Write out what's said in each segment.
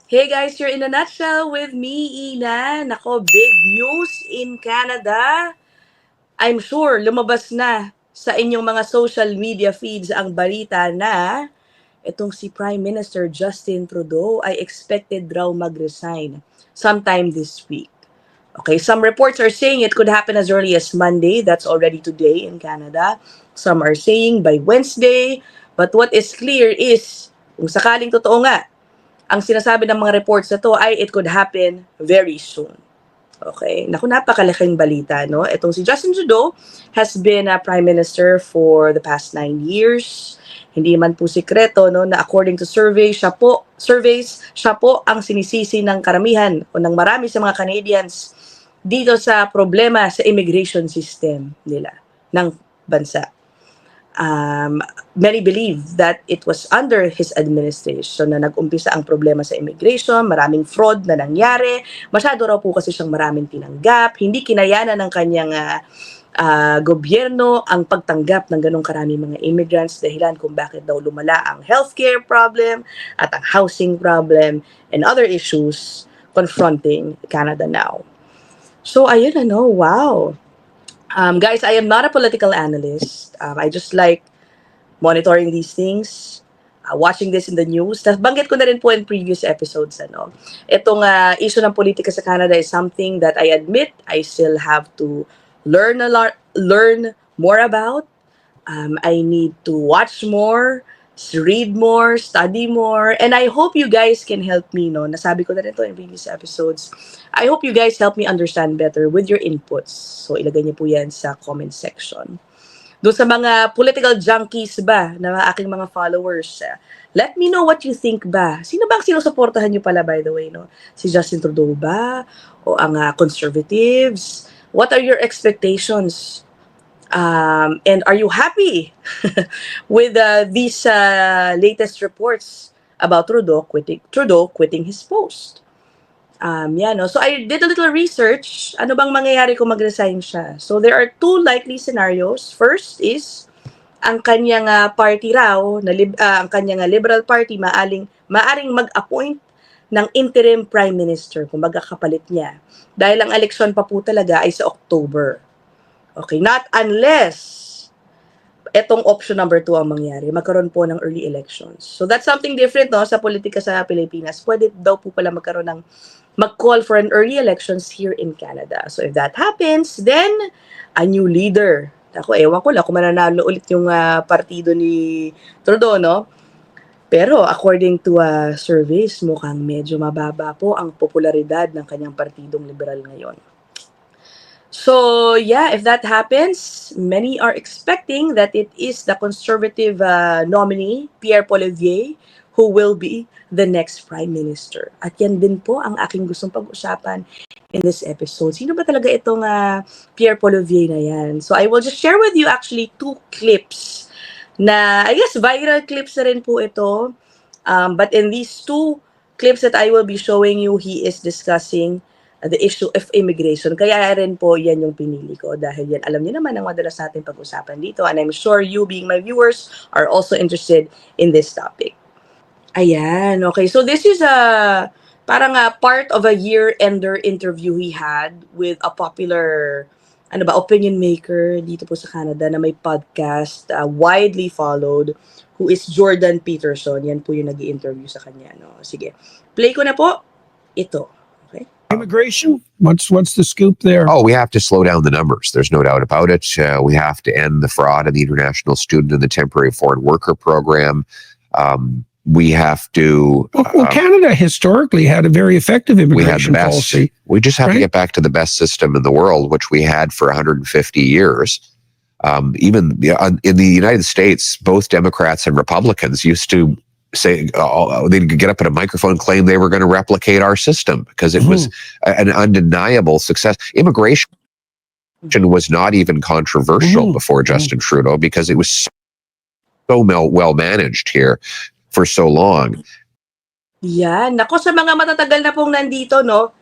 Hey guys, you're in a nutshell with me, Ina. Nako, big news in Canada. I'm sure lumabas na sa inyong mga social media feeds ang balita na itong si Prime Minister Justin Trudeau ay expected raw mag-resign sometime this week. Okay, some reports are saying it could happen as early as Monday. That's already today in Canada. Some are saying by Wednesday. But what is clear is, kung sakaling totoo nga, ang sinasabi ng mga reports na to ay it could happen very soon. Okay? Naku, napakalaking balita, no? Itong si Justin Trudeau has been a Prime Minister for the past 9 years. Hindi man po sikreto, no, na according to surveys, siya po ang sinisisi ng karamihan o ng marami sa mga Canadians dito sa problema sa immigration system nila, ng bansa. Many believe that it was under his administration na nag-umpisa ang problema sa immigration, maraming fraud na nangyari, masyado raw po kasi siyang maraming tinanggap, hindi kinayanan ng kanyang gobyerno ang pagtanggap ng ganong karaming mga immigrants, dahilan kung bakit daw lumala ang healthcare problem at ang housing problem and other issues confronting Canada now. So ayun, wow. Guys, I am not a political analyst. I just like monitoring these things, watching this in the news. Banggit ko na rin po in previous episodes. Itong issue ng politika sa Canada is something that I admit I still have to learn more about. I need to watch more, read more, study more, and I hope you guys can help me, no? Nasabi ko na rin to in previous episodes. I hope you guys help me understand better with your inputs. So, ilagay niyo po yan sa comment section. Doon sa mga political junkies ba na aking mga followers, let me know what you think ba. Sino ba ang sinusuportahan niyo pala, by the way, no? Si Justin Trudeau ba? O ang conservatives? What are your expectations? And are you happy with these latest reports about Trudeau quitting his post? No? So I did a little research. Ano bang mangyayari kung mag-resign siya? So there are two likely scenarios. First is ang kanyang party raw, ang kanyang Liberal Party maaring mag-appoint ng interim prime minister kung kapalit niya. Dahil ang eleksyon pa po talaga ay sa October. Okay, not unless etong option number 2 ang mangyari, magkaroon po ng early elections. So that's something different, no, sa politika sa Pilipinas. Pwede daw po pala mag-call for an early elections here in Canada. So if that happens, then a new leader. Ako, ewan ko lang kung mananalo ulit yung partido ni Trudeau, no? Pero according to surveys, mukhang medyo mababa po ang popularidad ng kanyang partidong liberal ngayon. So, yeah, if that happens, many are expecting that it is the conservative nominee, Pierre Poilievre, who will be the next prime minister. At yan din po ang aking gustong pag-usapan in this episode. Sino ba talaga itong Pierre Poilievre na yan? So, I will just share with you actually 2 clips na, I guess, viral clips na rin po ito. But in these 2 clips that I will be showing you, he is discussing the issue of immigration. Kaya rin po yan yung pinili ko dahil yan, alam niyo naman ang madalas natin pag-usapan dito, and I'm sure you being my viewers are also interested in this topic. Ayan, okay. So this is parang part of a year-ender interview he had with a popular opinion maker dito po sa Canada na may podcast, widely followed, who is Jordan Peterson. Yan po yung nag-i-interview sa kanya. No? Sige, play ko na po ito. Immigration? What's the scoop there? Oh, we have to slow down the numbers. There's no doubt about it. We have to end the fraud in the international student and the temporary foreign worker program. We have to. Well, Canada historically had a very effective immigration policy. We just have to get back to the best system in the world, which we had for 150 years. Even in the United States, both Democrats and Republicans used to say they'd get up at a microphone and claim they were going to replicate our system because it was an undeniable success. Immigration was not even controversial before Justin Trudeau because it was so well managed here for so long. Yan. Nako, sa mga matatagal na pong nandito, no?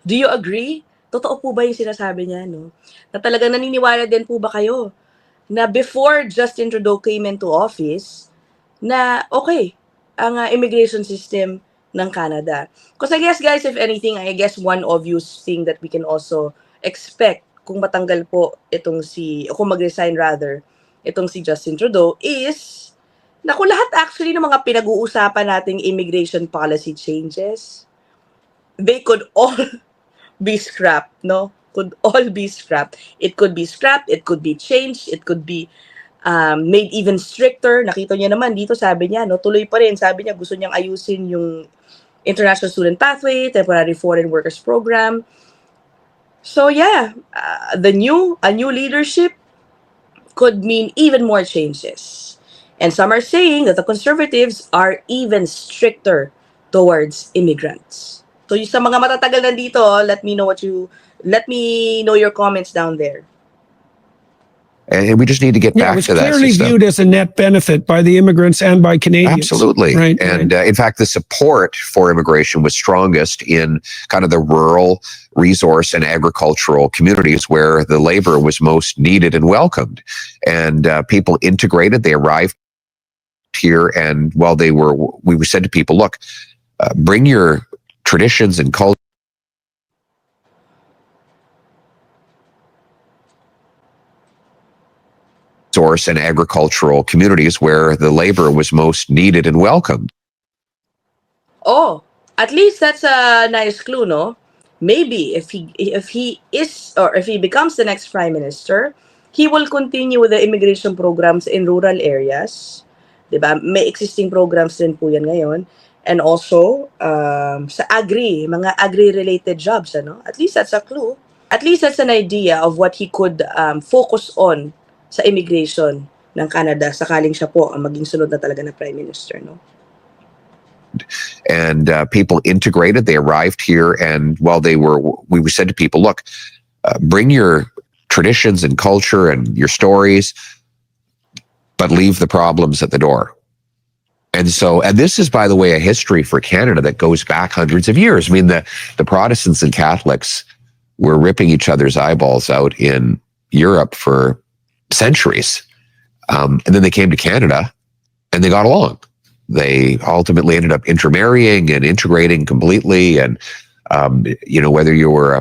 Do you agree? Totoo po ba yung sinasabi niya, no? Na talagang naniniwala din po ba kayo na before Justin Trudeau came into office, na okay, ang immigration system ng Canada. Because I guess, guys, if anything, I guess one obvious thing that we can also expect kung matanggal po itong o kung mag-resign rather, itong si Justin Trudeau is, naku, lahat actually ng mga pinag-uusapan nating immigration policy changes, they could all be scrapped, no? Could all be scrapped. It could be scrapped, it could be changed, it could be made even stricter. Nakita niyo naman dito, sabi niya, no, tuloy pa rin. Sabi niya, gusto niyang ayusin yung International Student Pathway, Temporary Foreign Workers Program. So yeah, a new leadership could mean even more changes. And some are saying that the Conservatives are even stricter towards immigrants. So yung sa mga matatagal nandito, let me know your comments down there. And we just need to get Yeah, it back was to that clearly system. viewed as a net benefit by the immigrants and by Canadians. Absolutely. Right. And in fact, the support for immigration was strongest in kind of the rural, resource, and agricultural communities where the labor was most needed and welcomed. And people integrated, they arrived here, and while we said to people, look, bring your traditions and culture. Resource and agricultural communities where the labor was most needed and welcomed. Oh, at least that's a nice clue, no? Maybe if he becomes the next prime minister, he will continue with the immigration programs in rural areas. Diba? May existing programs din po yan ngayon. And also, sa mga agri-related jobs, ano? At least that's a clue. At least that's an idea of what he could focus on sa immigration ng Canada sakaling siya po ang maging sunod na talaga na prime minister, no? And people integrated, they arrived here, and while we said to people, look, bring your traditions and culture and your stories, but leave the problems at the door. And this is, by the way, a history for Canada that goes back hundreds of years. I mean, the Protestants and Catholics were ripping each other's eyeballs out in Europe for centuries. And then they came to Canada and they got along. They ultimately ended up intermarrying and integrating completely. And, whether you were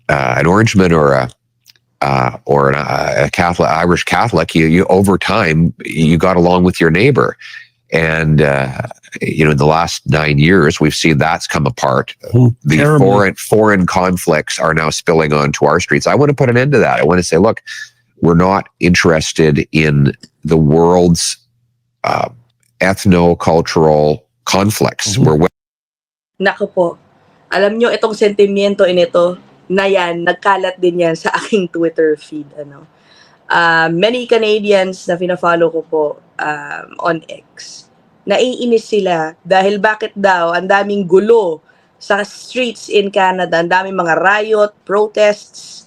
an Orangeman or a Catholic, Irish Catholic, you over time, you got along with your neighbor. And, in the last 9 years, we've seen that's come apart. The foreign conflicts are now spilling onto our streets. I want to put an end to that. I want to say, look, we're not interested in the world's ethno-cultural conflicts. Naku po, alam nyo, itong sentimiento inito na yan, nagkalat din yan sa aking Twitter feed. Many Canadians na pina-follow ko po on X, naiinis sila dahil bakit daw ang daming gulo sa streets in Canada, ang daming mga riot, protests,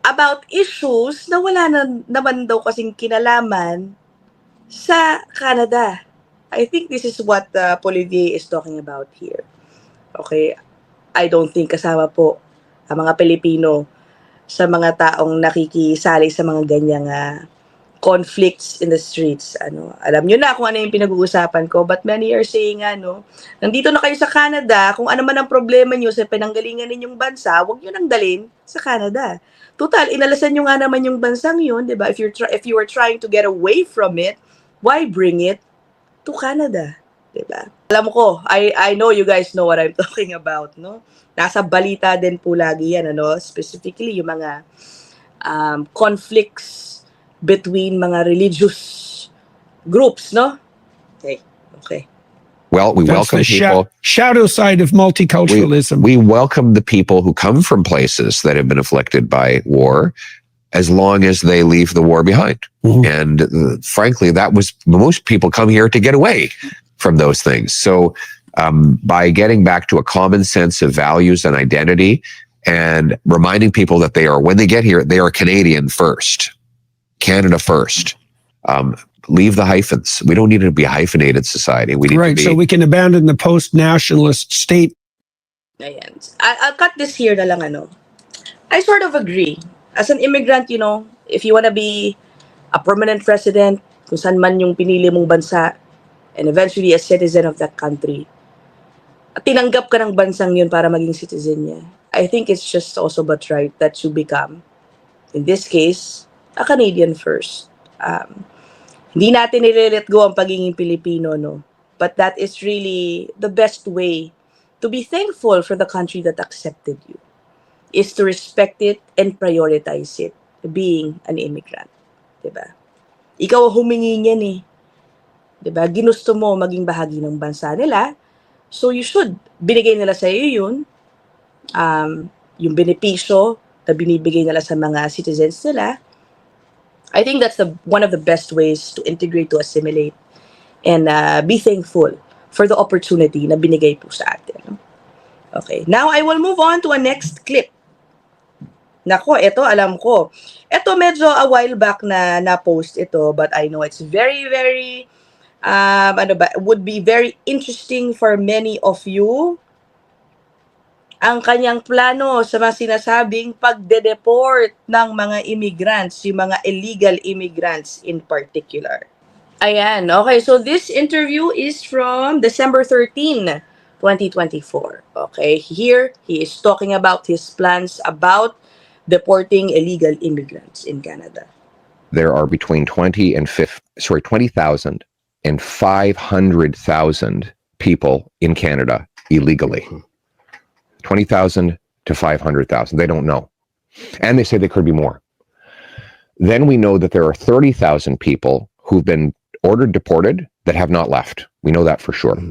about issues na wala naman daw kasing kinalaman sa Canada. I think this is what Polivier is talking about here. Okay, I don't think kasama po ang mga Pilipino sa mga taong nakikisali sa mga ganyang conflicts in the streets. Alam nyo na kung ano yung pinag-uusapan ko, but many are saying, nandito na kayo sa Canada, kung ano man ang problema nyo sa pinanggalingan ninyong bansa, huwag nyo nang dalhin sa Canada. Total, inalasan nyo nga naman yung bansang yun, di ba? If you were trying to get away from it, why bring it to Canada? Di ba? Alam ko, I know you guys know what I'm talking about, no? Nasa balita din po lagi yan, specifically yung mga conflicts between mga religious groups, no? Okay. Well, we welcome people. Shadow side of multiculturalism. We welcome the people who come from places that have been afflicted by war, as long as they leave the war behind. And frankly, most people come here to get away from those things. So by getting back to a common sense of values and identity and reminding people that when they get here, they are Canadian first, Canada first. Leave the hyphens. We don't need to be a hyphenated society. We need to be. So we can abandon the post-nationalist state. Ayan. I'll cut this here na lang, I sort of agree. As an immigrant, if you wanna be a permanent resident, kung saan man yung pinili mong bansa, and eventually a citizen of that country, at tinanggap ka ng bansang yun para maging citizen niya, I think it's just also but right that you become, in this case, a Canadian first. Hindi natin nire-let go ang pagiging Pilipino, no? But that is really the best way to be thankful for the country that accepted you, is to respect it and prioritize it, being an immigrant. Diba? Ikaw humingi niyan eh. Diba? Ginusto mo maging bahagi ng bansa nila, so you should. Binigay nila sa iyo yun, yung benepisyo na binibigay nila sa mga citizens nila. I think that's one of the best ways to integrate, to assimilate, and be thankful for the opportunity na binigay po sa atin. Okay, now I will move on to a next clip. Nako, ito alam ko. Ito medyo a while back na na-post ito, but I know it's very, very, would be very interesting for many of you. Ang kanyang plano sa mga sinasabing pagde-deport ng mga immigrants, yung mga illegal immigrants in particular. Ayan, okay, so this interview is from December 13, 2024. Okay, here he is talking about his plans about deporting illegal immigrants in Canada. There are between 20,000 and 500,000 people in Canada illegally. 20,000 to 500,000. They don't know. And they say there could be more. Then we know that there are 30,000 people who've been ordered deported that have not left. We know that for sure.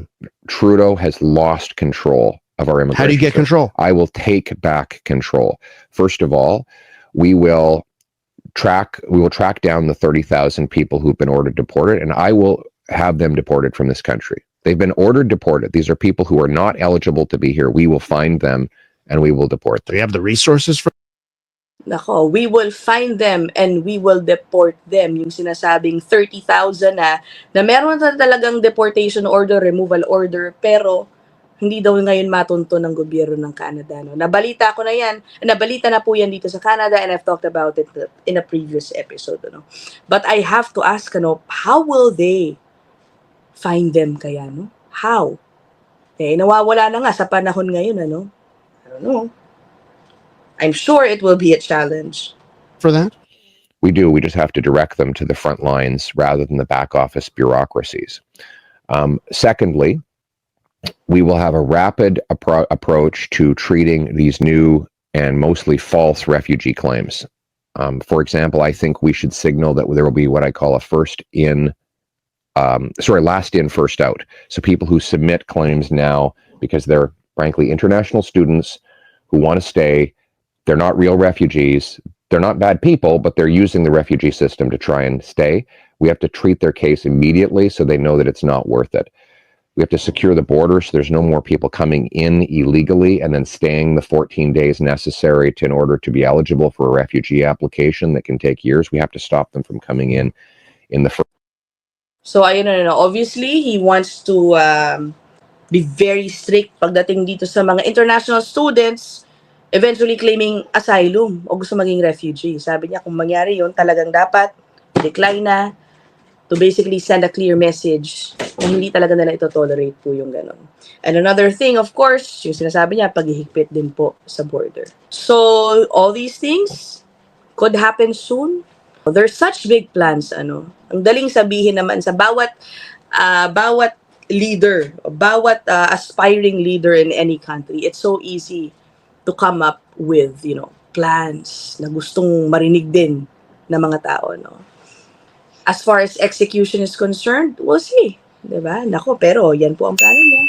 Trudeau has lost control of our immigration. How do you get control? I will take back control. First of all, we will track down the 30,000 people who've been ordered deported, and I will have them deported from this country. They've been ordered deported. These are people who are not eligible to be here. We will find them and we will deport Do them. you have the resources for? Nako, we will find them and we will deport them. Yung sinasabing 30,000 na meron na talagang deportation order, removal order, pero hindi daw ngayon matunto ng gobyerno ng Canada. No? Nabalita na po yan dito sa Canada, and I've talked about it in a previous episode. No? But I have to ask, how will they find them kaya, no? How? Eh, nawawala na nga sa panahon ngayon, I don't know. I'm sure it will be a challenge. For that? We do. We just have to direct them to the front lines rather than the back office bureaucracies. Secondly, we will have a rapid approach to treating these new and mostly false refugee claims. For example, I think we should signal that there will be what I call a last in, first out. So people who submit claims now because they're frankly international students who want to stay, they're not real refugees, they're not bad people, but they're using the refugee system to try and stay. We have to treat their case immediately so they know that it's not worth it. We have to secure the border so there's no more people coming in illegally and then staying the 14 days necessary in order to be eligible for a refugee application that can take years. We have to stop them from coming in the first. So, ayun na. Obviously, he wants to be very strict pagdating dito sa mga international students eventually claiming asylum o gusto maging refugee. Sabi niya, kung mangyari yun, talagang dapat decline na to basically send a clear message na hindi talaga nila ito tolerate po yung ganon. And another thing, of course, yung sinasabi niya, paghihigpit din po sa border. So, all these things could happen soon. There's such big plans, Ang daling sabihin naman sa bawat leader, bawat aspiring leader in any country. It's so easy to come up with, plans na gustong marinig din ng mga tao, As far as execution is concerned, we'll see. Diba? Nako, pero yan po ang plano niya.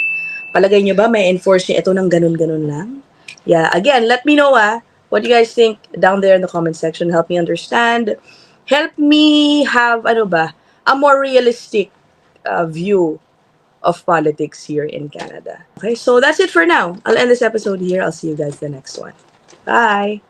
Palagay niyo ba may enforce niya ito ng ganun-ganun lang? Yeah, again, let me know what you guys think down there in the comment section. Help me understand. Help me have, a more realistic view of politics here in Canada. Okay, so that's it for now. I'll end this episode here. I'll see you guys the next one. Bye!